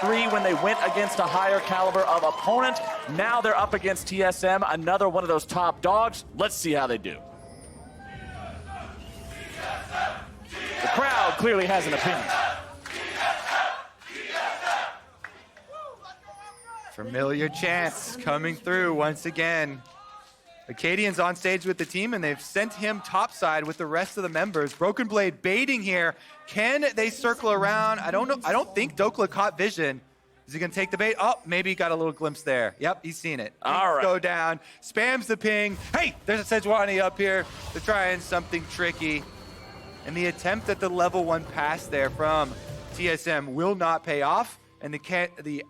3 when they went against a higher caliber of opponent. Now they're up against TSM, another one of those top dogs. Let's see how they do. The crowd clearly has an opinion. Familiar chants coming through once again. Akaadian's on stage with the team, and they've sent him topside with the rest of the members. Broken Blade baiting here. Can they circle around? I don't know. I don't think Dhokla caught vision. Is he going to take the bait? Oh, maybe he got a little glimpse there. Yep, he's seen it. All right. Go down. Spams the ping. Hey, there's a Sejuani up here. They're trying something tricky. And the attempt at the level 1 pass there from TSM will not pay off. And the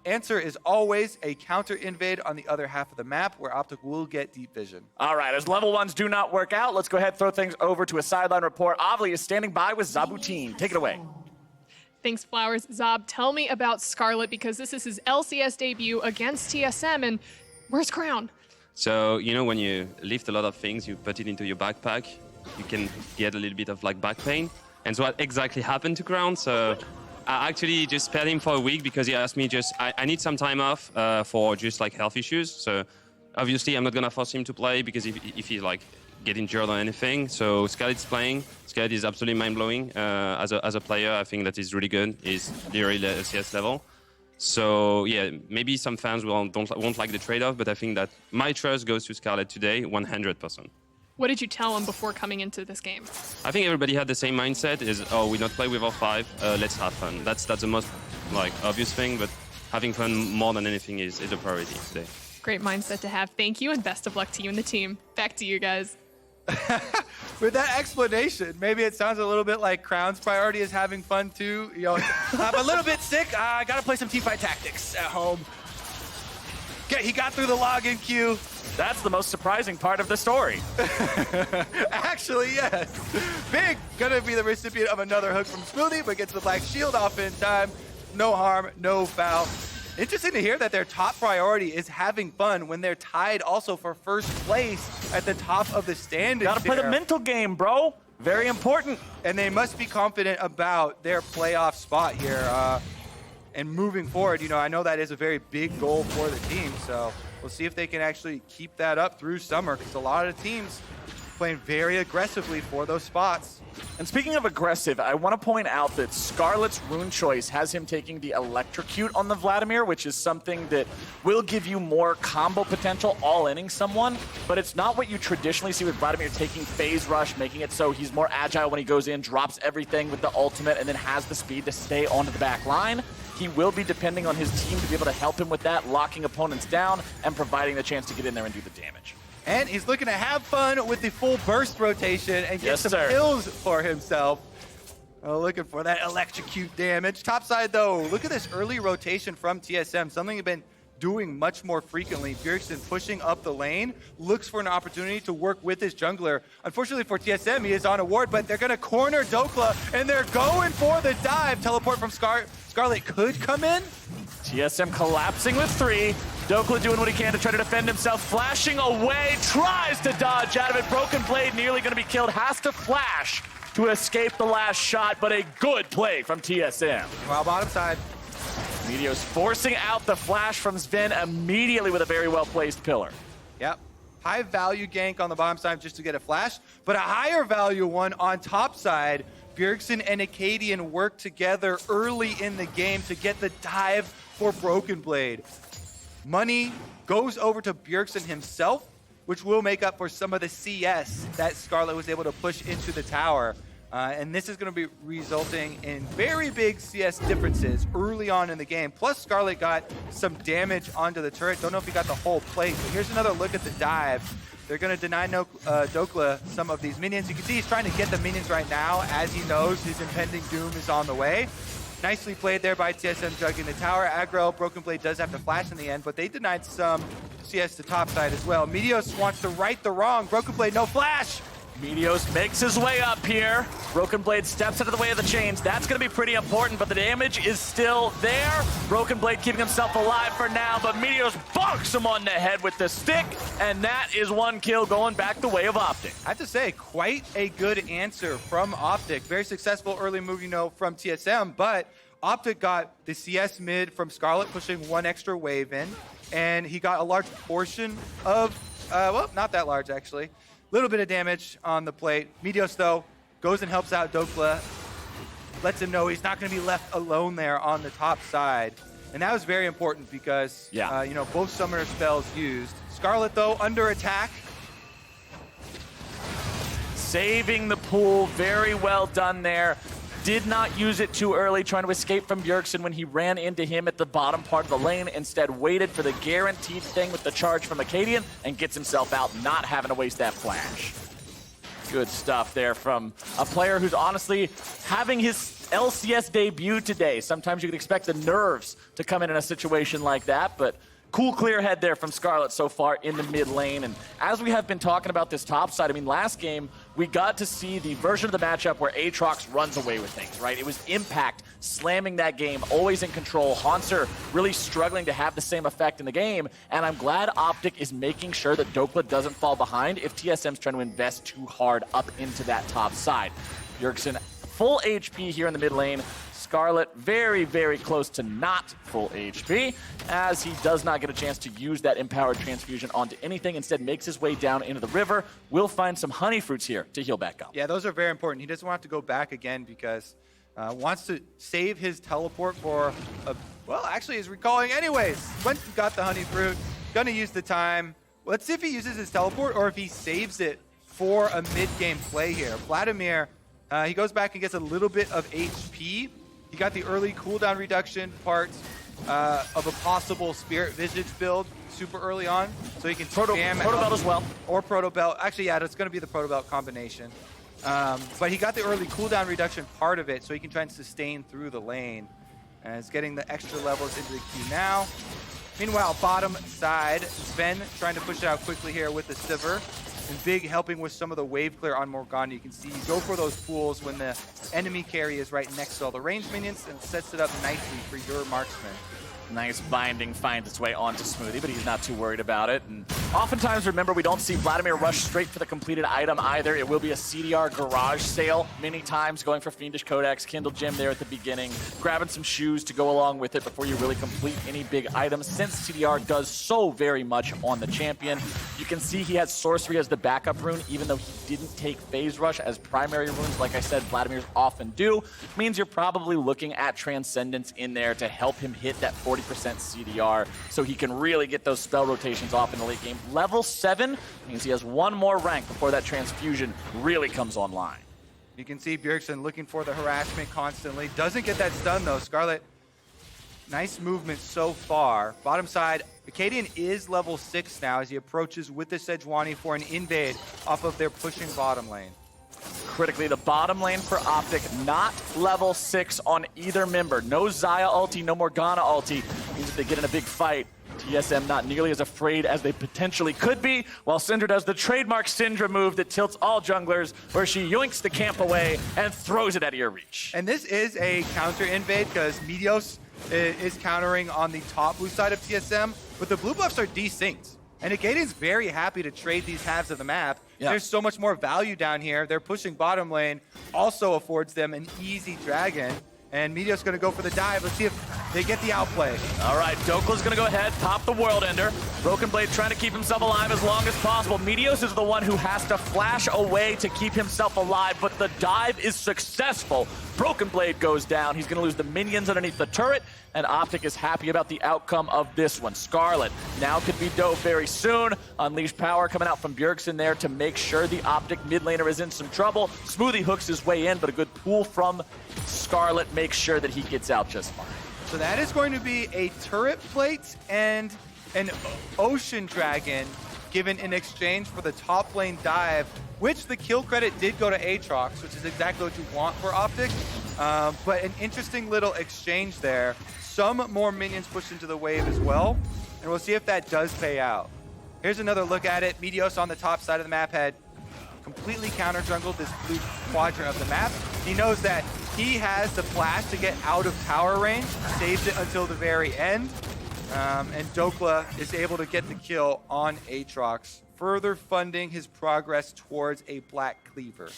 answer is always a counter invade on the other half of the map where OpTic will get deep vision. All right, as level 1s do not work out, let's go ahead and throw things over to a sideline report. Avli is standing by with Zabuteen. Take it away. Thanks, Flowers. Zab, tell me about Scarlet, because this is his LCS debut against TSM, and where's Crown? So, you know, when you lift a lot of things, you put it into your backpack, you can get a little bit of like back pain. And so what exactly happened to Crown? So I actually just spared him for a week because he asked me I need some time off for just like health issues. So obviously I'm not gonna force him to play because if he like get injured or anything. So Scarlet's playing. Scarlet is absolutely mind-blowing as a player. I think that he's really good. He's literally the LCS level. So yeah, maybe some fans won't like the trade-off, but I think that my trust goes to Scarlet today, 100%. What did you tell him before coming into this game? I think everybody had the same mindset: is we not play with our 5, let's have fun. That's the most like obvious thing, but having fun more than anything is a priority today. Great mindset to have. Thank you, and best of luck to you and the team. Back to you guys. With that explanation, maybe it sounds a little bit like Crown's priority is having fun too. You know, I'm a little bit sick. I gotta play some teamfight tactics at home. He got through the login queue. That's the most surprising part of the story. Actually, yes. Big gonna be the recipient of another hook from Smoothie, but gets the black shield off in time. No harm, no foul. Interesting to hear that their top priority is having fun when they're tied also for first place at the top of the standings. Gotta play the mental game, bro. Very important. And they must be confident about their playoff spot here. And moving forward, you know, I know that is a very big goal for the team, so we'll see if they can actually keep that up through summer, because a lot of teams playing very aggressively for those spots. And speaking of aggressive, I want to point out that Scarlet's rune choice has him taking the Electrocute on the Vladimir, which is something that will give you more combo potential all-inning someone, but it's not what you traditionally see with Vladimir taking Phase Rush, making it so he's more agile when he goes in, drops everything with the ultimate, and then has the speed to stay onto the back line. He will be depending on his team to be able to help him with that, locking opponents down and providing the chance to get in there and do the damage. And he's looking to have fun with the full burst rotation and get some kills for himself. Oh, looking for that electrocute damage. Topside though, look at this early rotation from TSM, something they've been doing much more frequently. Bjergsen pushing up the lane, looks for an opportunity to work with his jungler. Unfortunately for TSM, he is on a ward, but they're gonna corner Dhokla, and they're going for the dive. Teleport from Scarlet could come in. TSM collapsing with 3. Dhokla doing what he can to try to defend himself, flashing away, tries to dodge out of it. Broken Blade nearly gonna be killed, has to flash to escape the last shot, but a good play from TSM. Well, bottom side. Meteos forcing out the flash from Zven immediately with a very well-placed pillar. Yep. High value gank on the bottom side just to get a flash, but a higher value one on top side. Bjergsen and Akaadian work together early in the game to get the dive for Broken Blade. Money goes over to Bjergsen himself, which will make up for some of the CS that Scarlet was able to push into the tower. And this is going to be resulting in very big CS differences early on in the game. Plus, Scarlet got some damage onto the turret. Don't know if he got the whole plate, but here's another look at the dive. They're going to deny Dhokla some of these minions. You can see he's trying to get the minions right now as he knows his impending doom is on the way. Nicely played there by TSM jugging the tower. Aggro, Broken Blade does have to flash in the end, but they denied some CS to top side as well. Meteos wants to right the wrong. Broken Blade, no flash! Meteos makes his way up here. Broken Blade steps out of the way of the chains. That's going to be pretty important, but the damage is still there. Broken Blade keeping himself alive for now, but Meteos bonks him on the head with the stick, and that is 1 kill going back the way of OpTic. I have to say, quite a good answer from OpTic. Very successful early move, you know, from TSM, but OpTic got the CS mid from Scarlet pushing one extra wave in, and he got a large portion of, well, not that large actually. A little bit of damage on the plate. Meteos, though, goes and helps out Dhokla, lets him know he's not going to be left alone there on the top side. And that was very important because, you know, both summoner spells used. Scarlet, though, under attack. Saving the pool, very well done there. Did not use it too early, trying to escape from Bjergsen when he ran into him at the bottom part of the lane. Instead, waited for the guaranteed thing with the charge from Akaadian and gets himself out, not having to waste that flash. Good stuff there from a player who's honestly having his LCS debut today. Sometimes you could expect the nerves to come in a situation like that, but cool clear head there from Scarlet so far in the mid lane. And as we have been talking about this top side, I mean, last game, we got to see the version of the matchup where Aatrox runs away with things, right? It was Impact slamming that game, always in control. Haunter really struggling to have the same effect in the game. And I'm glad OpTic is making sure that Dhokla doesn't fall behind if TSM's trying to invest too hard up into that top side. Bjergsen, full HP here in the mid lane. Scarlet very, very close to not full HP, as he does not get a chance to use that empowered transfusion onto anything. Instead makes his way down into the river. Will find some honey fruits here to heal back up. Yeah, those are very important. He doesn't want to go back again because wants to save his teleport for a, well, actually he's recalling anyways. Went and got the honey fruit, gonna use the time. Let's see if he uses his teleport or if he saves it for a mid-game play here. Vladimir, he goes back and gets a little bit of HP. He got the early cooldown reduction part of a possible Spirit Visage build super early on, so he can spam Proto Belt as well. Or Proto Belt. Actually, yeah, it's going to be the Proto Belt combination. But he got the early cooldown reduction part of it, so he can try and sustain through the lane. And it's getting the extra levels into the queue now. Meanwhile, bottom side, Zven trying to push it out quickly here with the Sivir. And Big helping with some of the wave clear on Morgana. You can see you go for those pools when the enemy carry is right next to all the ranged minions and sets it up nicely for your marksman. Nice binding finds its way onto Smoothie, but he's not too worried about it. And oftentimes, remember, we don't see Vladimir rush straight for the completed item either. It will be a CDR garage sale many times, going for Fiendish Codex, Kindle Gem there at the beginning, grabbing some shoes to go along with it before you really complete any big items, since CDR does so very much on the champion. You can see he has Sorcery as the backup rune, even though he didn't take Phase Rush as primary runes. Like I said, Vladimir's often do. Means you're probably looking at Transcendence in there to help him hit that 40% CDR so he can really get those spell rotations off in the late game. Level 7 means he has one more rank before that transfusion really comes online. You can see Bjergsen looking for the harassment constantly. Doesn't get that stun though. Scarlet, nice movement so far. Bottom side, Akaadian is level 6 now as he approaches with the Sejuani for an invade off of their pushing bottom lane. Critically, the bottom lane for OpTic, not level 6 on either member. No Xayah ulti, no Morgana ulti. Means if they get in a big fight, TSM not nearly as afraid as they potentially could be, while Syndra does the trademark Syndra move that tilts all junglers, where she yoinks the camp away and throws it out of your reach. And this is a counter invade because Meteos is countering on the top blue side of TSM, but the blue buffs are desynced. And Akaadian's very happy to trade these halves of the map. Yeah. There's so much more value down here. They're pushing bottom lane, also affords them an easy dragon. And Meteos going to go for the dive. Let's see if they get the outplay. All right, Dhokla's going to go ahead, pop the World Ender. Broken Blade trying to keep himself alive as long as possible. Meteos is the one who has to flash away to keep himself alive, but the dive is successful. Broken Blade goes down. He's going to lose the minions underneath the turret, and OpTic is happy about the outcome of this one. Scarlet now could be dove very soon. Unleashed power coming out from Bjergsen there to make sure the OpTic mid laner is in some trouble. Smoothie hooks his way in, but a good pull from Scarlet makes sure that he gets out just fine. So that is going to be a turret plate and an ocean dragon given in exchange for the top lane dive, which the kill credit did go to Aatrox, which is exactly what you want for OpTic. But an interesting little exchange there. Some more minions pushed into the wave as well, and we'll see if that does pay out. Here's another look at it. Meteos on the top side of the map had completely counter jungled this blue quadrant of the map. He knows that he has the flash to get out of tower range, saves it until the very end. And Dhokla is able to get the kill on Aatrox, further funding his progress towards a Black Cleaver.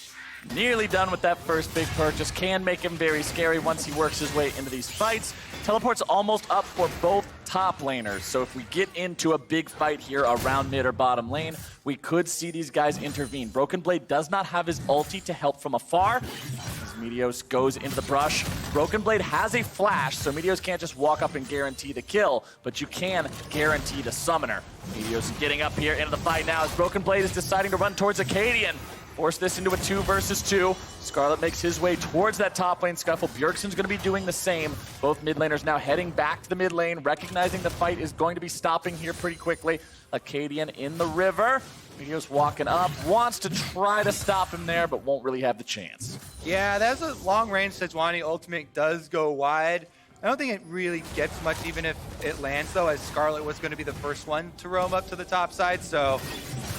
Nearly done with that first big purchase. Can make him very scary once he works his way into these fights. Teleport's almost up for both top laners, so if we get into a big fight here around mid or bottom lane, we could see these guys intervene. Broken Blade does not have his ulti to help from afar. As Meteos goes into the brush. Broken Blade has a flash, so Meteos can't just walk up and guarantee the kill, but you can guarantee the summoner. Meteos getting up here into the fight now as Broken Blade is deciding to run towards Akaadian. Force this into a 2 versus 2. Scarlet makes his way towards that top lane scuffle. Bjergsen's going to be doing the same. Both mid laners now heading back to the mid lane, recognizing the fight is going to be stopping here pretty quickly. Akaadian in the river. Meteos walking up, wants to try to stop him there, but won't really have the chance. Yeah, that's a long-range Sejuani ultimate does go wide. I don't think it really gets much, even if it lands, though, as Scarlet was going to be the first one to roam up to the top side. So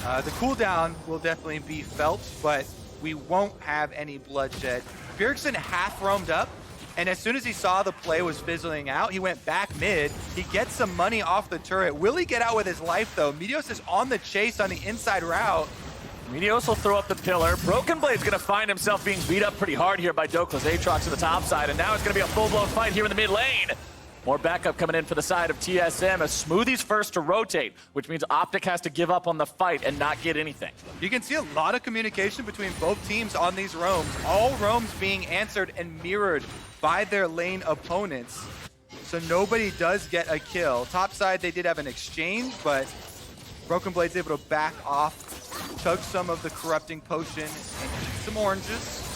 the cooldown will definitely be felt, but we won't have any bloodshed. Bjergsen half roamed up, and as soon as he saw the play was fizzling out, he went back mid. He gets some money off the turret. Will he get out with his life, though? Meteos is on the chase on the inside route. Meteos will throw up the pillar. Broken Blade's going to find himself being beat up pretty hard here by Dhoklas. Aatrox to the top side, and now it's going to be a full-blown fight here in the mid lane. More backup coming in for the side of TSM as Smoothie's first to rotate, which means OpTic has to give up on the fight and not get anything. You can see a lot of communication between both teams on these roams. All roams being answered and mirrored by their lane opponents. So nobody does get a kill. Top side, they did have an exchange, but Broken Blade's able to back off, chug some of the corrupting potion, and eat some oranges.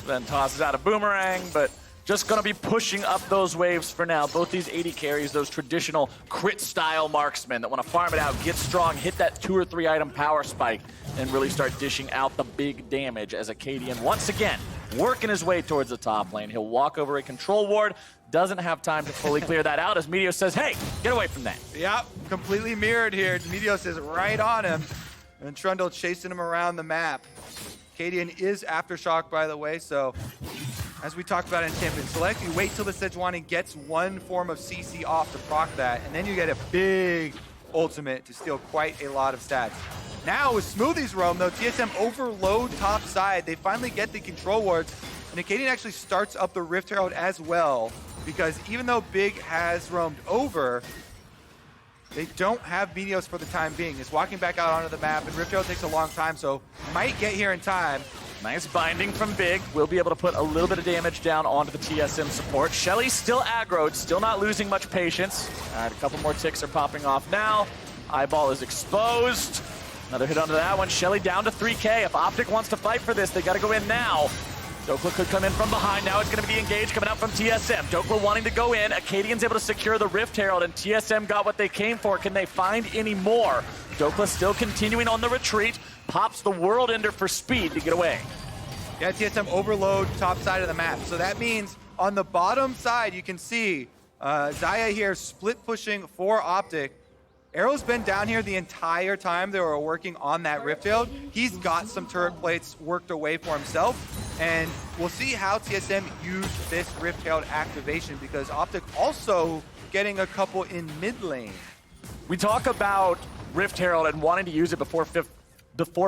Then tosses out a boomerang, but just going to be pushing up those waves for now. Both these 80 carries, those traditional crit-style marksmen that want to farm it out, get strong, hit that 2 or 3 item power spike, and really start dishing out the big damage as Akaadian, once again, working his way towards the top lane. He'll walk over a control ward, doesn't have time to fully clear that out as Meteos says, hey, get away from that. Yep, completely mirrored here. Meteos is right on him, and Trundle chasing him around the map. Akaadian is Aftershock, by the way, so as we talked about in Champion Select, you wait till the Sejuani gets one form of CC off to proc that, and then you get a big ultimate to steal quite a lot of stats. Now with Smoothie's roam, though, TSM overload top side. They finally get the control wards, and Akaadian actually starts up the Rift Herald as well, because even though Big has roamed over, they don't have Meteos for the time being. He's walking back out onto the map, and Rift Herald takes a long time, so might get here in time. Nice binding from Big. We'll be able to put a little bit of damage down onto the TSM support. Shelly's still aggroed, still not losing much patience. All right, a couple more ticks are popping off now. Eyeball is exposed. Another hit onto that one. Shelly down to 3K. If OpTic wants to fight for this, they got to go in now. Dhokla could come in from behind. Now it's going to be engaged coming out from TSM. Dhokla wanting to go in. Akaadian's able to secure the Rift Herald, and TSM got what they came for. Can they find any more? Dhokla still continuing on the retreat. Pops the World Ender for speed to get away. Yeah, TSM overload top side of the map. So that means on the bottom side, you can see Xayah here split pushing for OpTic. Arrow's been down here the entire time they were working on that Rift Herald. He's got some turret plates worked away for himself, and we'll see how TSM use this Rift Herald activation, because OpTic also getting a couple in mid lane. We talk about Rift Herald and wanting to use it before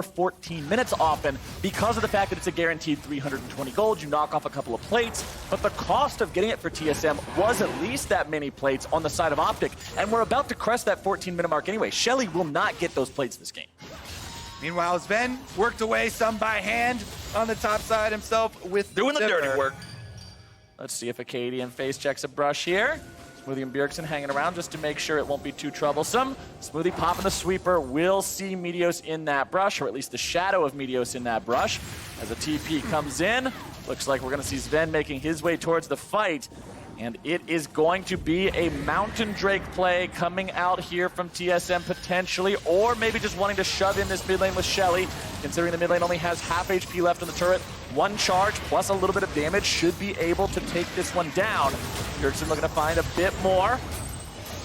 14 minutes often because of the fact that it's a guaranteed 320 gold. You knock off a couple of plates, but the cost of getting it for TSM was at least that many plates on the side of OpTic, and we're about to crest that 14-minute mark anyway. Shelly will not get those plates this game. Meanwhile, Zven worked away some by hand on the top side himself with doing the Zipper. dirty work. Let's see if Akaadian face checks a brush here. Smoothie and Bjergsen hanging around just to make sure it won't be too troublesome. Smoothie popping the sweeper. We'll see Meteos in that brush, or at least the shadow of Meteos in that brush. As a TP comes in, looks like we're going to see Zven making his way towards the fight. And it is going to be a Mountain Drake play coming out here from TSM potentially, or maybe just wanting to shove in this mid lane with Shelly, considering the mid lane only has half HP left on the turret. One charge plus a little bit of damage should be able to take this one down. Bjergsen looking to find a bit more.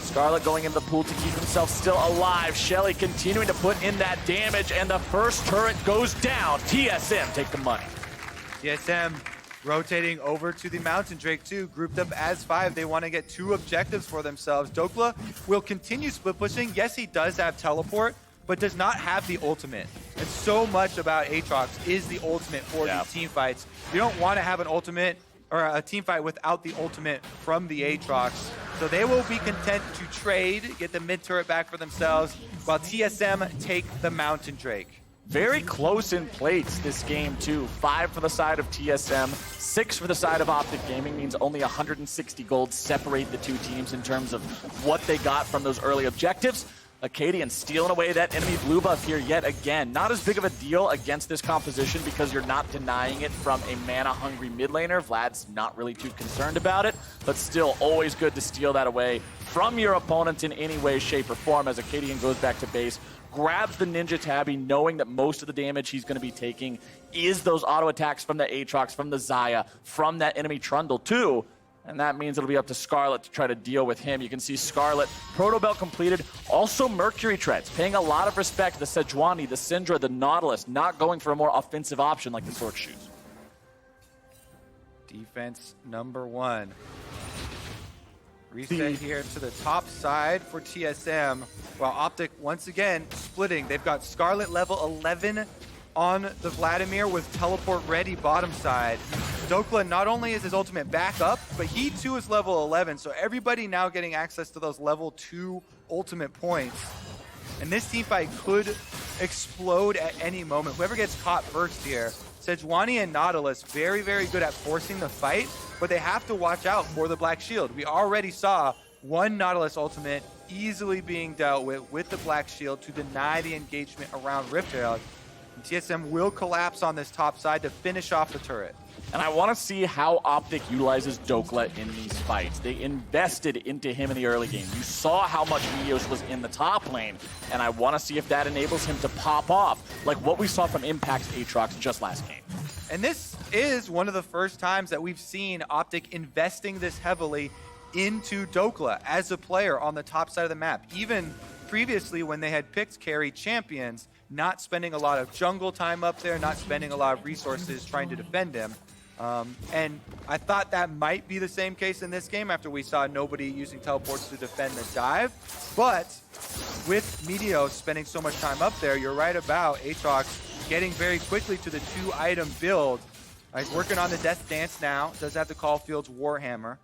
Scarlet going into the pool to keep himself still alive. Shelly continuing to put in that damage, and the first turret goes down. TSM take the money. TSM rotating over to the Mountain Drake too, grouped up as 5. They want to get 2 objectives for themselves. Dhokla will continue split pushing. Yes, he does have teleport, but does not have the ultimate. And so much about Aatrox is the ultimate for these team fights. You don't want to have an ultimate or a team fight without the ultimate from the Aatrox. So they will be content to trade, get the mid turret back for themselves, while TSM take the Mountain Drake. Very close in plates this game too. 5 for the side of TSM, 6 for the side of OpTic Gaming, means only 160 gold separate the two teams in terms of what they got from those early objectives. Akaadian stealing away that enemy blue buff here yet again. Not as big of a deal against this composition because you're not denying it from a mana-hungry mid laner. Vlad's not really too concerned about it, but still always good to steal that away from your opponent in any way, shape, or form as Akaadian goes back to base, grabs the Ninja Tabby, knowing that most of the damage he's going to be taking is those auto attacks from the Aatrox, from the Xayah, from that enemy Trundle too. And that means it'll be up to Scarlet to try to deal with him. You can see Scarlet, Proto Belt completed. Also Mercury Treads, paying a lot of respect to the Sejuani, the Syndra, the Nautilus, not going for a more offensive option like the Sword Shoes. Defense number 1. Reset here to the top side for TSM, while OpTic once again splitting. They've got Scarlet level 11 on the Vladimir with teleport ready bottom side. Dhokla not only is his ultimate back up, but he too is level 11, so everybody now getting access to those level 2 ultimate points. And this team fight could explode at any moment. Whoever gets caught first here. Sejuani and Nautilus very, very good at forcing the fight, but they have to watch out for the Black Shield. We already saw one Nautilus ultimate easily being dealt with the Black Shield to deny the engagement around Rift Herald. And TSM will collapse on this top side to finish off the turret. And I want to see how OpTic utilizes Dhokla in these fights. They invested into him in the early game. You saw how much Meteos was in the top lane, and I want to see if that enables him to pop off, like what we saw from Impact's Aatrox just last game. And this is one of the first times that we've seen OpTic investing this heavily into Dhokla as a player on the top side of the map. Even previously when they had picked carry champions, not spending a lot of jungle time up there, not spending a lot of resources trying to defend him. And I thought that might be the same case in this game after we saw nobody using teleports to defend the dive. But with Meteos spending so much time up there, you're right about Aatrox getting very quickly to the 2-item build. He's working on the Death Dance now, does have the Caulfield's Warhammer.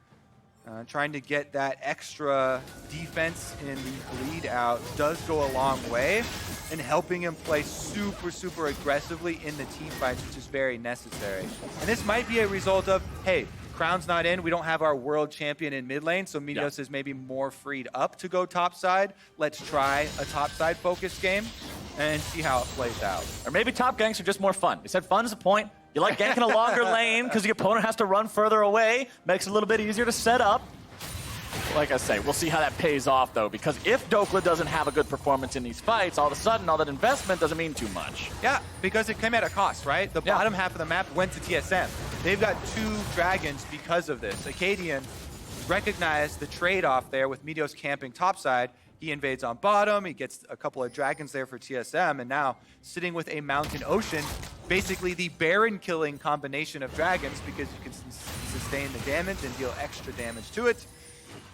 Trying to get that extra defense in the bleed out does go a long way in helping him play super, super aggressively in the team fights, which is very necessary. And this might be a result of, hey, Crown's not in, we don't have our world champion in mid lane, so Meteos is maybe more freed up to go top side. Let's try a top side focus game and see how it plays out. Or maybe top ganks are just more fun. They said fun is the point. You like ganking a longer lane because the opponent has to run further away. Makes it a little bit easier to set up. Like I say, we'll see how that pays off, though, because if Dhokla doesn't have a good performance in these fights, all of a sudden, all that investment doesn't mean too much. Yeah, because it came at a cost, right? The bottom half of the map went to TSM. They've got 2 dragons because of this. Akaadian recognized the trade-off there with Meteos camping topside. He invades on bottom, he gets a couple of dragons there for TSM, and now sitting with a Mountain Ocean, basically the Baron-killing combination of dragons because you can sustain the damage and deal extra damage to it.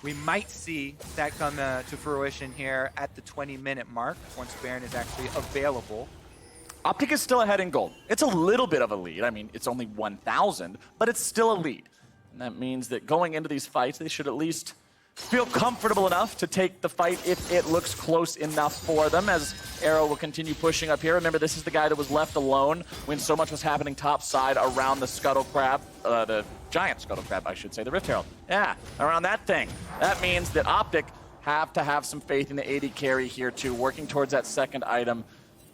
We might see that come to fruition here at the 20-minute mark once Baron is actually available. OpTic is still ahead in gold. It's a little bit of a lead. I mean, it's only 1,000, but it's still a lead. And that means that going into these fights, they should at least feel comfortable enough to take the fight if it looks close enough for them, as Arrow will continue pushing up here. Remember, this is the guy that was left alone when so much was happening top side around the Scuttle Crab, the giant Scuttle Crab, I should say, the Rift Herald. Yeah, around that thing. That means that OpTic have to have some faith in the AD carry here too, working towards that second item.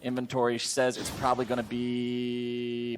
Inventory says it's probably going to be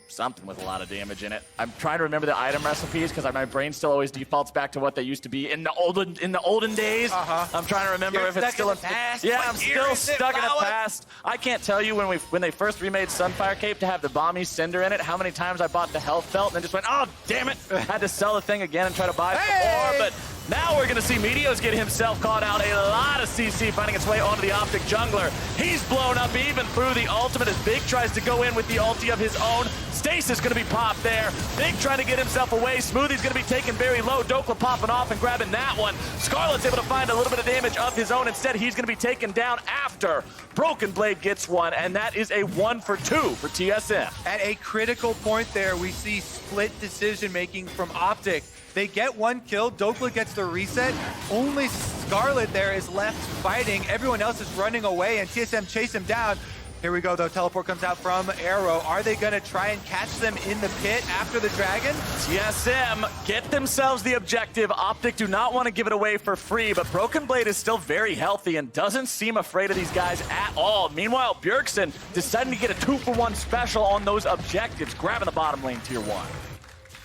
something with a lot of damage in it. I'm trying to remember the item recipes because my brain still always defaults back to what they used to be in the olden days. I'm trying to remember if it's still in the past. Yeah, I'm still stuck in the past. I can't tell you when they first remade Sunfire Cape to have the Bomby Cinder in it, how many times I bought the health belt and then just went, oh damn it! Had to sell the thing again and try to buy some more, but now we're going to see Meteos get himself caught out. A lot of CC finding its way onto the OpTic jungler. He's blown up even through the ultimate as Big tries to go in with the ulti of his own. Stays Stasis gonna be popped there. Big trying to get himself away. Smoothie's gonna be taken very low. Dhokla popping off and grabbing that one. Scarlet's able to find a little bit of damage of his own. Instead, he's gonna be taken down after Broken Blade gets one, and that is a 1 for 2 for TSM. At a critical point there, we see split decision-making from OpTic. They get one kill, Dhokla gets the reset. Only Scarlet there is left fighting. Everyone else is running away, and TSM chase him down. Here we go, though. Teleport comes out from Arrow. Are they going to try and catch them in the pit after the dragon? TSM get themselves the objective. OpTic do not want to give it away for free, but Broken Blade is still very healthy and doesn't seem afraid of these guys at all. Meanwhile, Bjergsen deciding to get a 2-for-1 special on those objectives, grabbing the bottom lane tier 1.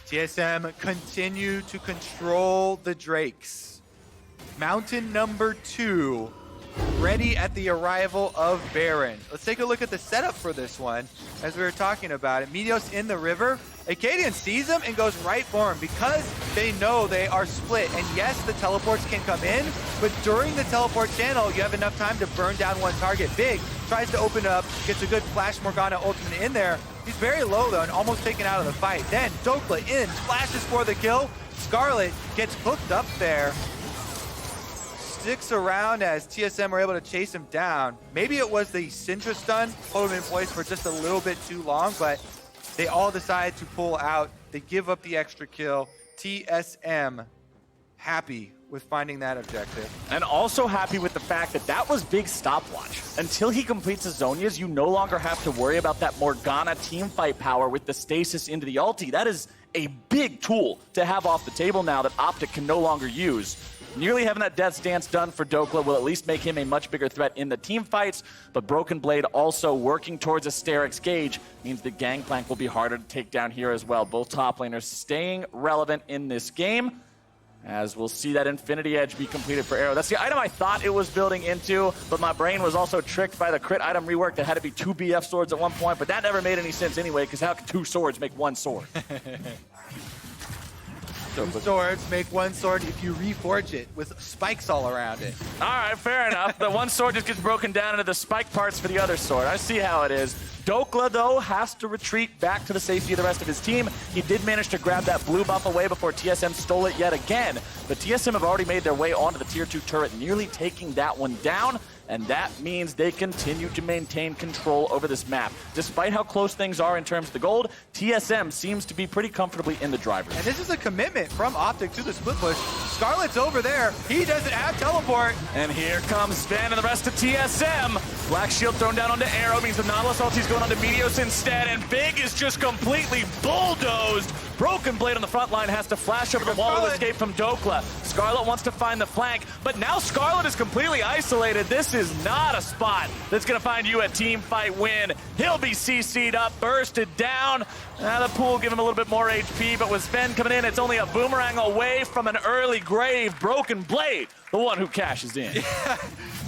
TSM continue to control the Drakes. Mountain number 2, ready at the arrival of Baron. Let's take a look at the setup for this one, as we were talking about it. Meteos in the river. Akaadian sees him and goes right for him because they know they are split. And yes, the teleports can come in, but during the teleport channel, you have enough time to burn down one target. Big tries to open up, gets a good flash Morgana ultimate in there. He's very low though and almost taken out of the fight. Then Dhokla in, flashes for the kill. Scarlet gets hooked up there. Sticks around as TSM are able to chase him down. Maybe it was the Syndra stun, hold him in place for just a little bit too long, but they all decide to pull out. They give up the extra kill. TSM happy with finding that objective. And also happy with the fact that that was Big's stopwatch. Until he completes his Zonias, you no longer have to worry about that Morgana teamfight power with the stasis into the ulti. That is a big tool to have off the table now that OpTic can no longer use. Nearly having that Death's Dance done for Dhokla will at least make him a much bigger threat in the team fights, but Broken Blade also working towards a Sterix gauge means the Gangplank will be harder to take down here as well. Both top laners staying relevant in this game, as we'll see that Infinity Edge be completed for Arrow. That's the item I thought it was building into, but my brain was also tricked by the crit item rework that had to be 2 BF swords at one point, but that never made any sense anyway, because how can 2 swords make 1 sword? 2 swords make 1 sword if you reforge it with spikes all around it. All right, fair enough. The 1 sword just gets broken down into the spike parts for the other sword. I see how it is. Dhokla, though, has to retreat back to the safety of the rest of his team. He did manage to grab that blue buff away before TSM stole it yet again, but TSM have already made their way onto the tier 2 turret, nearly taking that one down. And that means they continue to maintain control over this map. Despite how close things are in terms of the gold, TSM seems to be pretty comfortably in the driver's. And this is a commitment from OpTic to the split push. Scarlet's over there. He doesn't have teleport. And here comes Zven and the rest of TSM. Black Shield thrown down onto Arrow means the Nautilus ulti's going onto Meteos instead, and Big is just completely bulldozed. Broken Blade on the front line has to flash over the wall to escape from Dhokla. Scarlet wants to find the flank, but now Scarlet is completely isolated. This is not a spot that's going to find you a team fight win. He'll be CC'd up, bursted down. Now the pool give him a little bit more HP, but with Zven coming in, it's only a boomerang away from an early grave. Broken Blade, the one who cashes in. Yeah.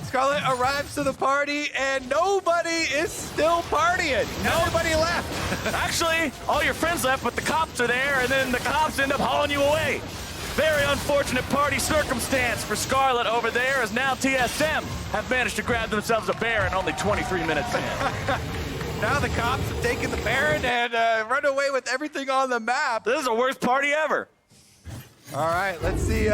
Scarlet arrives to the party, and nobody is still partying. Nobody left. Actually, all your friends left, but the cops are there, and then the cops end up hauling you away. Very unfortunate party circumstance for Scarlet over there, as now TSM have managed to grab themselves a Baron only 23 minutes in. Now the cops have taken the Baron and run away with everything on the map. This is the worst party ever. All right, let's see.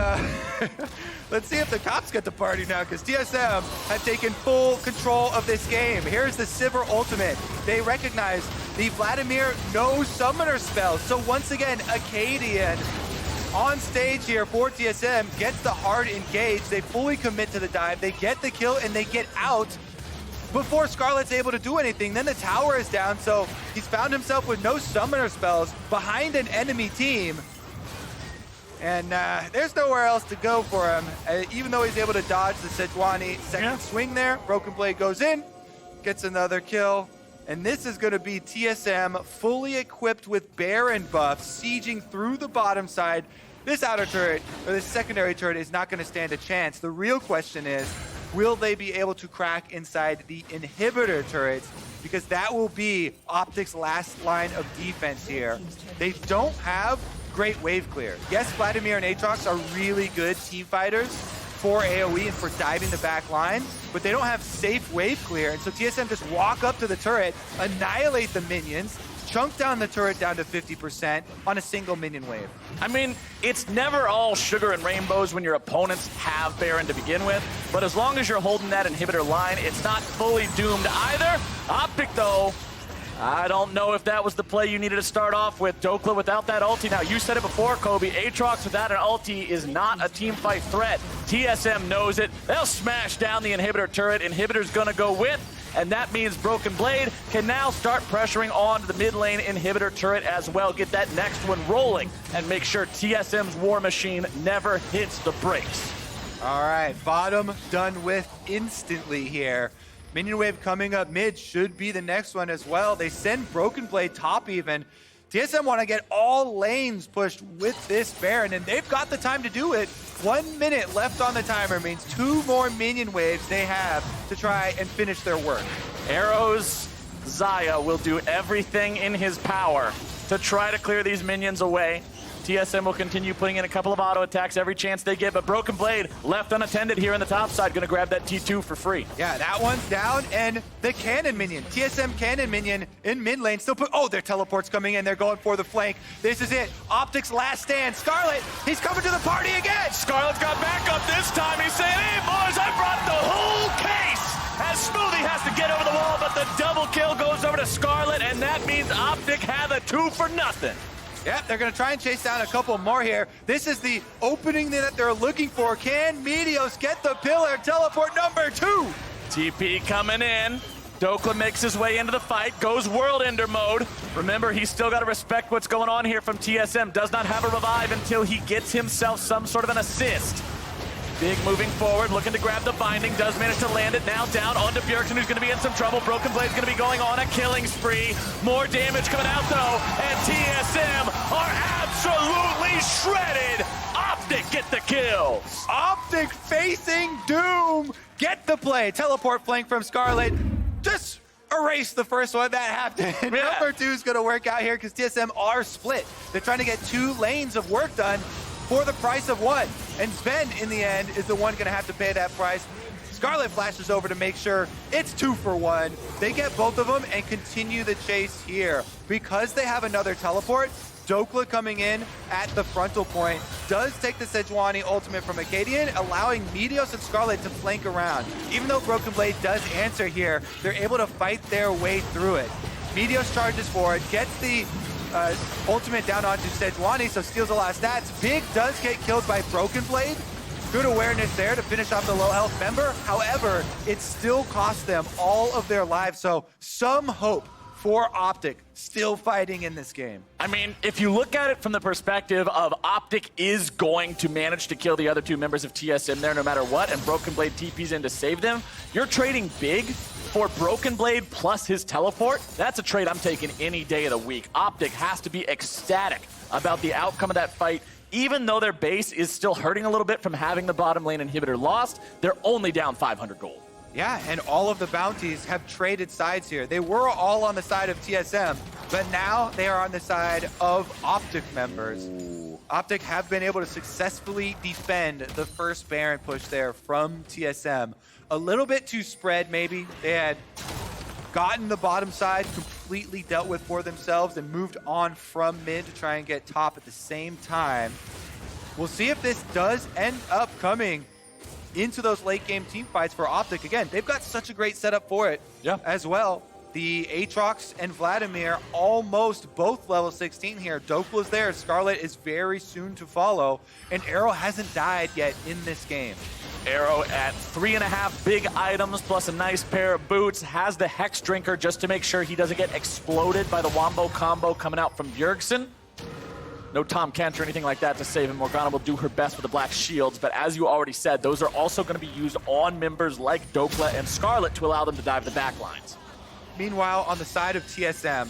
Let's see if the cops get the party now, because TSM have taken full control of this game. Here's the Sivir ultimate. They recognize the Vladimir no summoner spell. So once again, Akaadian on stage here for TSM gets the hard engage. They fully commit to the dive. They get the kill and they get out before Scarlet's able to do anything. Then the tower is down, so he's found himself with no summoner spells behind an enemy team. And there's nowhere else to go for him, even though he's able to dodge the Sejuani second swing there. Broken Blade goes in, gets another kill. And this is going to be TSM fully equipped with Baron buffs, sieging through the bottom side. This outer turret, or this secondary turret, is not going to stand a chance. The real question is, will they be able to crack inside the inhibitor turrets? Because that will be OpTic's last line of defense here. They don't have great wave clear. Yes, Vladimir and Aatrox are really good team fighters for AoE and for diving the back line, but they don't have safe wave clear, and so TSM just walk up to the turret, annihilate the minions, chunk down the turret down to 50% on a single minion wave. I mean, it's never all sugar and rainbows when your opponents have Baron to begin with, but as long as you're holding that inhibitor line, it's not fully doomed either. OpTic, though, I don't know if that was the play you needed to start off with. Dhokla without that ulti. Now, you said it before, Kobe. Aatrox without an ulti is not a team fight threat. TSM knows it. They'll smash down the inhibitor turret. Inhibitor's gonna go with, and that means Broken Blade can now start pressuring on the mid lane inhibitor turret as well. Get that next one rolling and make sure TSM's War Machine never hits the brakes. All right, bottom done with instantly here. Minion wave coming up mid should be the next one as well. They send Broken Blade top even. TSM want to get all lanes pushed with this Baron, and they've got the time to do it. 1 minute left on the timer means 2 more minion waves they have to try and finish their work. Arrow's Xayah will do everything in his power to try to clear these minions away. TSM will continue putting in a couple of auto attacks every chance they get, but Broken Blade left unattended here in the top side, gonna grab that T2 for free. Yeah, that one's down, and the cannon minion, TSM cannon minion in mid lane still their teleport's coming in, they're going for the flank. This is it, OpTic's last stand. Scarlet, he's coming to the party again! Scarlet's got backup this time. He's saying, hey boys, I brought the whole case! As Smoothie has to get over the wall, but the double kill goes over to Scarlet, and that means OpTic have a 2 for nothing. Yep, they're going to try and chase down a couple more here. This is the opening that they're looking for. Can Meteos get the pillar? Teleport number 2. TP coming in. Dhokla makes his way into the fight, goes World Ender mode. Remember, he's still got to respect what's going on here from TSM. Does not have a revive until he gets himself some sort of an assist. Big moving forward, looking to grab the binding, does manage to land it now down onto Bjergsen, who's going to be in some trouble. Broken Blade's going to be going on a killing spree. More damage coming out though, and TSM are absolutely shredded. OpTic get the kills. OpTic facing doom. Get the play. Teleport flank from Scarlet. Just erase the first one. That happened. Yeah. Number 2 is going to work out here because TSM are split. They're trying to get 2 lanes of work done for the price of 1. And Zven, in the end, is the one going to have to pay that price. Scarlet flashes over to make sure it's 2 for 1. They get both of them and continue the chase here. Because they have another teleport, Dhokla coming in at the frontal point does take the Sejuani ultimate from Akaadian, allowing Meteos and Scarlet to flank around. Even though Broken Blade does answer here, they're able to fight their way through it. Meteos charges forward, gets the ultimate down onto Sejuani, so steals a lot of stats. Big does get killed by Broken Blade. Good awareness there to finish off the low health member. However, it still cost them all of their lives, so some hope for OpTic still fighting in this game. I mean, if you look at it from the perspective of OpTic is going to manage to kill the other 2 members of TSM there no matter what, and Broken Blade TP's in to save them, you're trading big for Broken Blade plus his teleport. That's a trade I'm taking any day of the week. OpTic has to be ecstatic about the outcome of that fight. Even though their base is still hurting a little bit from having the bottom lane inhibitor lost, they're only down 500 gold. Yeah, and all of the bounties have traded sides here. They were all on the side of TSM, but now they are on the side of OpTic members. OpTic have been able to successfully defend the first Baron push there from TSM. A little bit too spread, maybe. They had gotten the bottom side completely dealt with for themselves and moved on from mid to try and get top at the same time. We'll see if this does end up coming into those late game team fights for OpTic. Again, they've got such a great setup for it as well. The Aatrox and Vladimir almost both level 16 here. Dhokla's there. Scarlet is very soon to follow. And Arrow hasn't died yet in this game. Arrow at 3.5 big items plus a nice pair of boots. Has the Hex Drinker just to make sure he doesn't get exploded by the Wombo combo coming out from Bjergsen. No Tom Kent or anything like that to save him. Morgana will do her best with the black shields, but as you already said, those are also going to be used on members like Dhokla and Scarlet to allow them to dive the back lines. Meanwhile, on the side of TSM,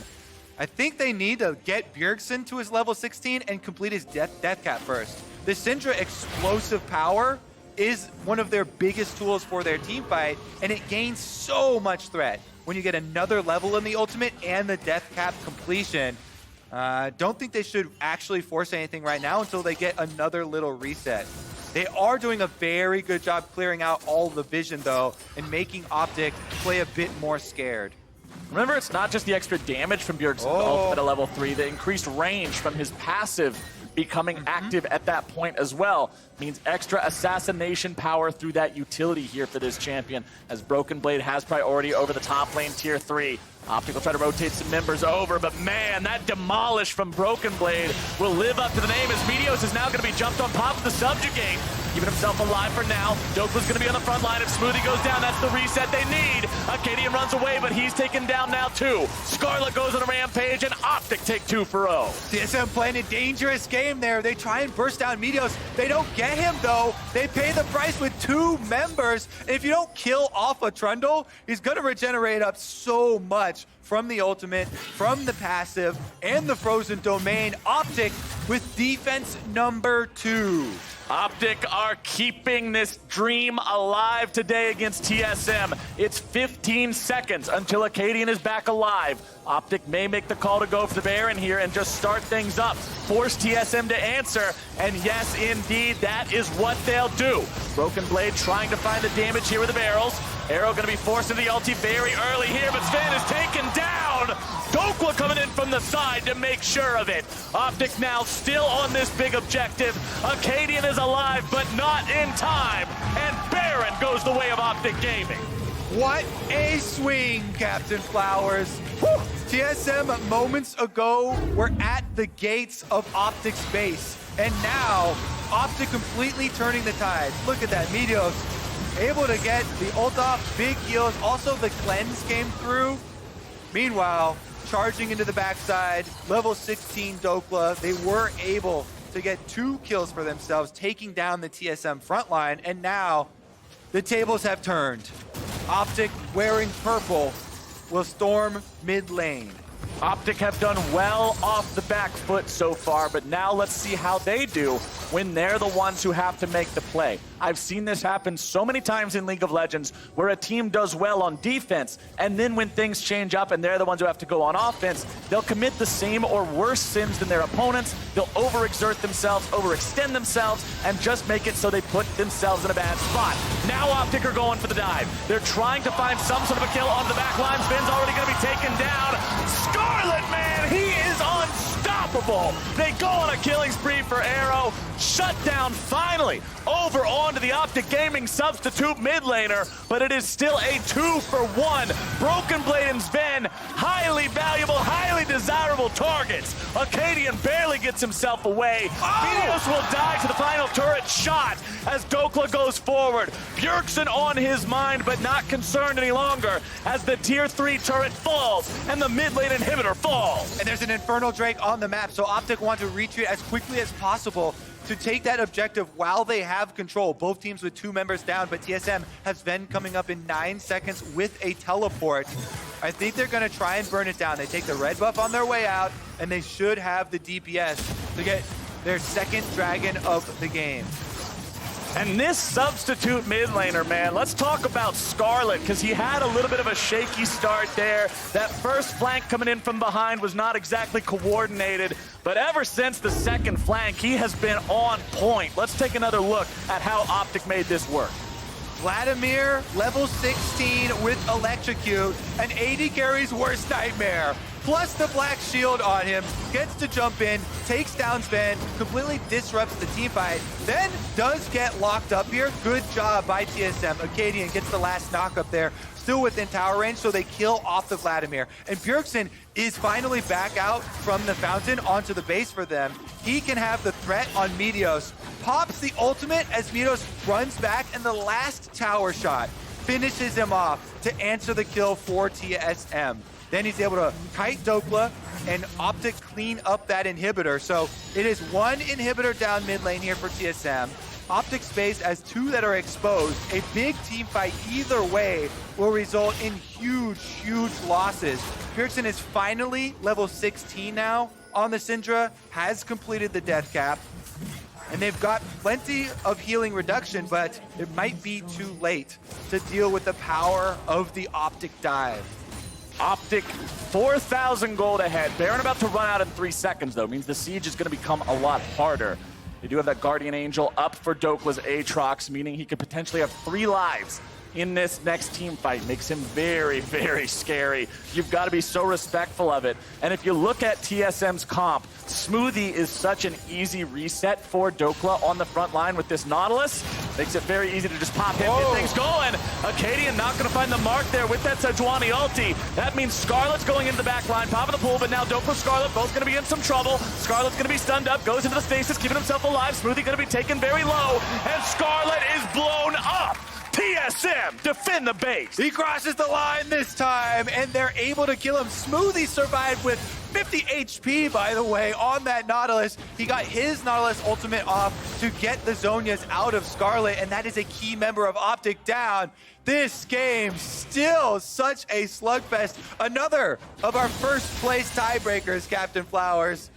I think they need to get Bjergsen to his level 16 and complete his death cap first. The Syndra explosive power is one of their biggest tools for their team fight, and it gains so much threat when you get another level in the ultimate and the death cap completion. Don't think they should actually force anything right now until they get another little reset. They are doing a very good job clearing out all the vision, though, and making OpTic play a bit more scared. Remember, it's not just the extra damage from Bjergsen's ult at a level 3, the increased range from his passive becoming active at that point as well means extra assassination power through that utility here for this champion, as Broken Blade has priority over the top lane tier 3. OpTic will try to rotate some members over, but man, that demolish from Broken Blade will live up to the name, as Meteos is now going to be jumped on top of the subjugate, keeping himself alive for now. Dhokla's going to be on the front line. If Smoothie goes down, that's the reset they need. Akaadian runs away, but he's taken down now too. Scarlet goes on a rampage, and OpTic take 2 for 0. TSM playing a dangerous game there. They try and burst down Meteos. They don't get him though. They pay the price with 2 members. If you don't kill off a Trundle, he's going to regenerate up so much from the ultimate, from the passive, and the frozen domain. OpTic with defense number 2. OpTic are keeping this dream alive today against TSM. It's 15 seconds until Akaadian is back alive. OpTic may make the call to go for the Baron here and just start things up, force TSM to answer, and yes, indeed, that is what they'll do. Broken Blade trying to find the damage here with the barrels. Arrow going to be forced into the ulti very early here, but Zven is taken down. Dhokla coming in from the side to make sure of it. OpTic now still on this big objective. Akaadian is alive, but not in time. And Baron goes the way of OpTic Gaming. What a swing, Captain Flowers. Whew. TSM moments ago were at the gates of OpTic's base. And now, OpTic completely turning the tide. Look at that, Meteos able to get the ult off, big heals. Also, the cleanse came through. Meanwhile, charging into the backside, level 16 Dhokla. They were able to get 2 kills for themselves, taking down the TSM frontline. And now, the tables have turned. OpTic, wearing purple, will storm mid lane. OpTic have done well off the back foot so far, but now let's see how they do when they're the ones who have to make the play. I've seen this happen so many times in League of Legends where a team does well on defense, and then when things change up and they're the ones who have to go on offense, they'll commit the same or worse sins than their opponents. They'll overexert themselves, overextend themselves, and just make it so they put themselves in a bad spot. Now OpTic are going for the dive. They're trying to find some sort of a kill on the back line. Zven's already going to be taken down. Scarlet, man, he is unstoppable. They go on a killing spree for Arrow. Shut down finally over onto the OpTic Gaming substitute mid laner, but it is still a 2 for 1. Broken Blade and Zven, highly valuable, highly desirable targets. Akaadian barely gets himself away. Meteos will die to the final turret shot as Dhokla goes forward. Bjergsen on his mind, but not concerned any longer as the tier 3 turret falls and the mid lane inhibitor falls. And there's an Infernal Drake on the map, so OpTic want to retreat as quickly as possible to take that objective while they have control. Both teams with 2 members down, but TSM has Zven coming up in 9 seconds with a teleport. I think they're going to try and burn it down. They take the red buff on their way out, and they should have the DPS to get their second dragon of the game. And this substitute mid laner, man, let's talk about Scarlet, because he had a little bit of a shaky start there. That first flank coming in from behind was not exactly coordinated, but ever since the second flank, he has been on point. Let's take another look at how OpTic made this work. Vladimir, level 16 with Electrocute, and AD carry's worst nightmare. Plus the black shield on him, gets to jump in, takes down Zven, completely disrupts the team fight, then does get locked up here. Good job by TSM. Akaadian gets the last knock up there, still within tower range, so they kill off the Vladimir. And Bjergsen is finally back out from the fountain onto the base for them. He can have the threat on Meteos, pops the ultimate as Meteos runs back, and the last tower shot finishes him off to answer the kill for TSM. Then he's able to kite Dhokla and OpTic clean up that inhibitor. So it is 1 inhibitor down mid lane here for TSM. OpTic space as 2 that are exposed. A big team fight either way will result in huge, huge losses. Bjergsen is finally level 16 now on the Syndra, has completed the death cap. And they've got plenty of healing reduction, but it might be too late to deal with the power of the OpTic dive. OpTic, 4,000 gold ahead. Baron about to run out in 3 seconds, though. Means the siege is going to become a lot harder. They do have that Guardian Angel up for Dhokla's Aatrox, meaning he could potentially have 3 lives in this next team fight makes him very, very scary. You've got to be so respectful of it. And if you look at TSM's comp, Smoothie is such an easy reset for Dhokla on the front line with this Nautilus. Makes it very easy to just pop him, get things going. Akaadian not going to find the mark there with that Sejuani ulti. That means Scarlet's going into the back line, popping the pool, but now Dhokla, Scarlet both going to be in some trouble. Scarlet's going to be stunned up, goes into the stasis, keeping himself alive. Smoothie going to be taken very low, and Scarlet is blown up. TSM defend the base. He crosses the line this time, and they're able to kill him. Smoothie survived with 50 HP, by the way, on that Nautilus. He got his Nautilus ultimate off to get the Zhonya's out of Scarlet, and that is a key member of OpTic down. This game still such a slugfest. Another of our first place tiebreakers, Captain Flowers.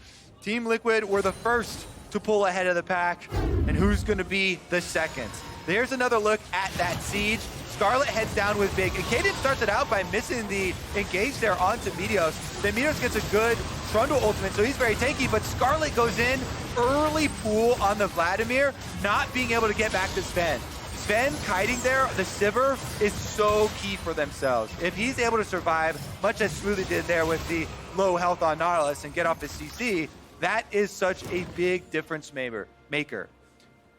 Team Liquid were the first to pull ahead of the pack, and who's going to be the second? There's another look at that siege. Scarlet heads down with big. Akaadian starts it out by missing the engage there onto Meteos. Then Meteos gets a good Trundle ultimate, so he's very tanky, but Scarlet goes in, early pool on the Vladimir, not being able to get back to Zven. Zven kiting there, the Sivir, is so key for themselves. If he's able to survive, much as Smoothie did there with the low health on Nautilus and get off his CC, that is such a big difference maker.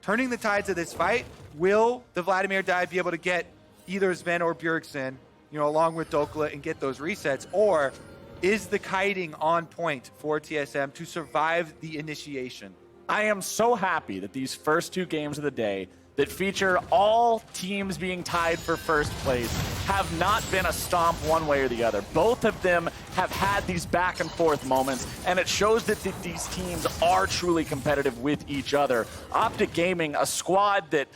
Turning the tides of this fight, will the Vladimir dive be able to get either Zven or Bjergsen, along with Dhokla and get those resets, or is the kiting on point for TSM to survive the initiation? I am so happy that these first two games of the day that feature all teams being tied for first place have not been a stomp one way or the other. Both of them have had these back and forth moments, and it shows that these teams are truly competitive with each other. OpTic Gaming, a squad that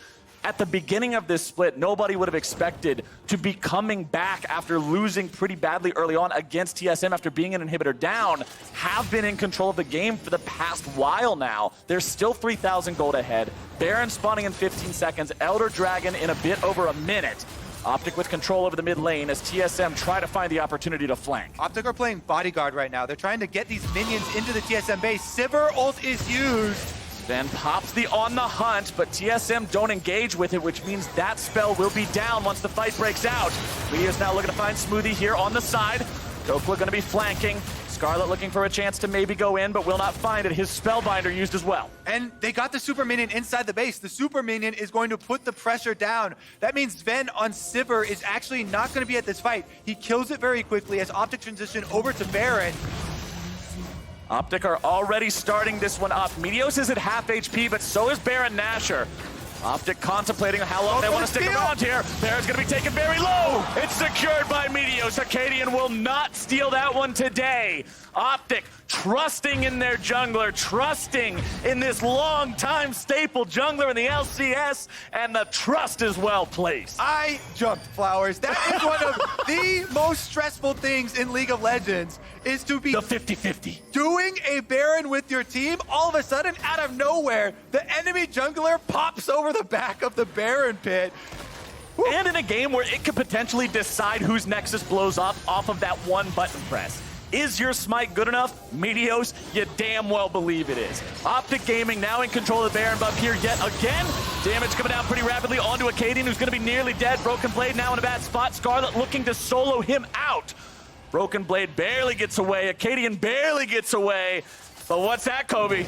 at the beginning of this split, nobody would have expected to be coming back after losing pretty badly early on against TSM after being an inhibitor down, have been in control of the game for the past while now. They're still 3,000 gold ahead. Baron spawning in 15 seconds, Elder Dragon in a bit over a minute. OpTic with control over the mid lane as TSM try to find the opportunity to flank. OpTic are playing bodyguard right now. They're trying to get these minions into the TSM base. Sivir ult is used. Then pops the on the hunt, but TSM don't engage with it, which means that spell will be down once the fight breaks out. Meteos now looking to find Smoothie here on the side. Dhokla going to be flanking. Scarlet looking for a chance to maybe go in, but will not find it. His Spellbinder used as well. And they got the Super Minion inside the base. The Super Minion is going to put the pressure down. That means Zven on Sivir is actually not going to be at this fight. He kills it very quickly as OpTic transition over to Baron. OpTic are already starting this one up. Meteos is at half HP, but so is Baron Nashor. OpTic contemplating how long they want to stick around here. Baron's going to be taken very low. It's secured by Meteos. Akaadian will not steal that one today. OpTic trusting in their jungler, trusting in this long-time staple jungler in the LCS, and the trust is well placed. I jumped, Flowers. That is one of the most stressful things in League of Legends, is to be the 50-50. Doing a Baron with your team, all of a sudden, out of nowhere, the enemy jungler pops over the back of the Baron pit. And in a game where it could potentially decide whose Nexus blows up off of that one button press. Is your smite good enough? Meteos, you damn well believe it is. OpTic Gaming now in control of the Baron buff here yet again. Damage coming down pretty rapidly onto Akaadian, who's going to be nearly dead. Broken Blade now in a bad spot. Scarlet looking to solo him out. Broken Blade barely gets away. Akaadian barely gets away. But what's that, Kobe?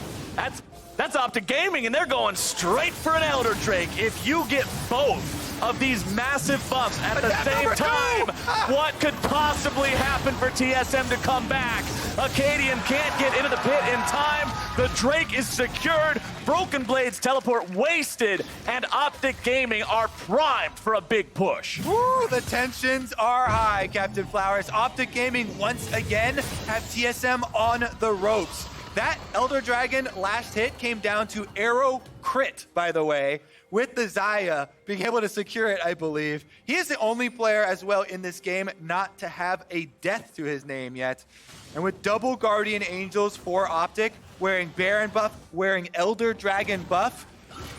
That's OpTic Gaming, and they're going straight for an Elder Drake. If you get both of these massive buffs at the same time, what could possibly happen for TSM to come back? Akaadian can't get into the pit in time. The Drake is secured. Broken Blade's teleport wasted, and OpTic Gaming are primed for a big push. Woo, the tensions are high, Captain Flowers. OpTic Gaming once again have TSM on the ropes. That Elder Dragon last hit came down to arrow crit, by the way, with the Xayah being able to secure it, I believe. He is the only player as well in this game not to have a death to his name yet. And with double Guardian Angels for OpTic, wearing Baron buff, wearing Elder Dragon buff,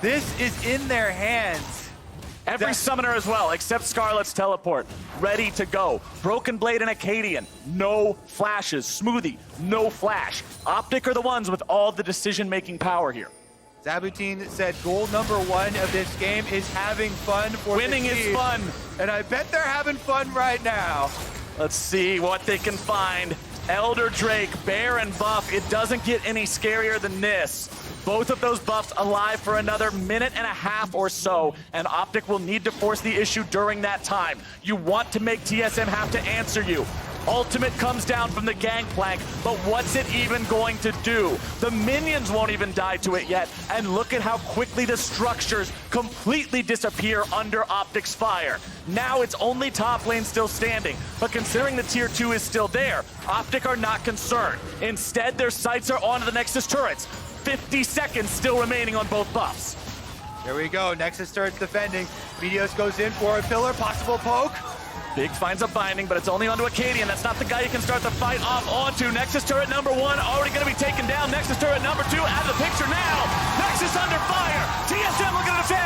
this is in their hands. Every summoner as well, except Scarlet's teleport, ready to go. Broken Blade and Akaadian, no flashes. Smoothie, no flash. OpTic are the ones with all the decision-making power here. Zabutin said goal number 1 of this game is having fun for Winning the is team. fun. And I bet they're having fun right now. Let's see what they can find. Elder Drake, Bear, and Buff. It doesn't get any scarier than this. Both of those buffs alive for another minute and a half or so, and OpTic will need to force the issue during that time. You want to make TSM have to answer you. Ultimate comes down from the Gangplank, but what's it even going to do? The minions won't even die to it yet, and look at how quickly the structures completely disappear under OpTic's fire. Now it's only top lane still standing, but considering the tier 2 is still there, OpTic are not concerned. Instead, their sights are onto the Nexus turrets. 50 seconds still remaining on both buffs. There we go, Nexus turret's defending. Meteos goes in for a pillar, possible poke. Big finds a binding, but it's only onto Akaadian. That's not the guy you can start the fight off onto. Nexus turret number 1 already going to be taken down. Nexus turret number 2 out of the picture now. Nexus under fire. TSM looking to defend.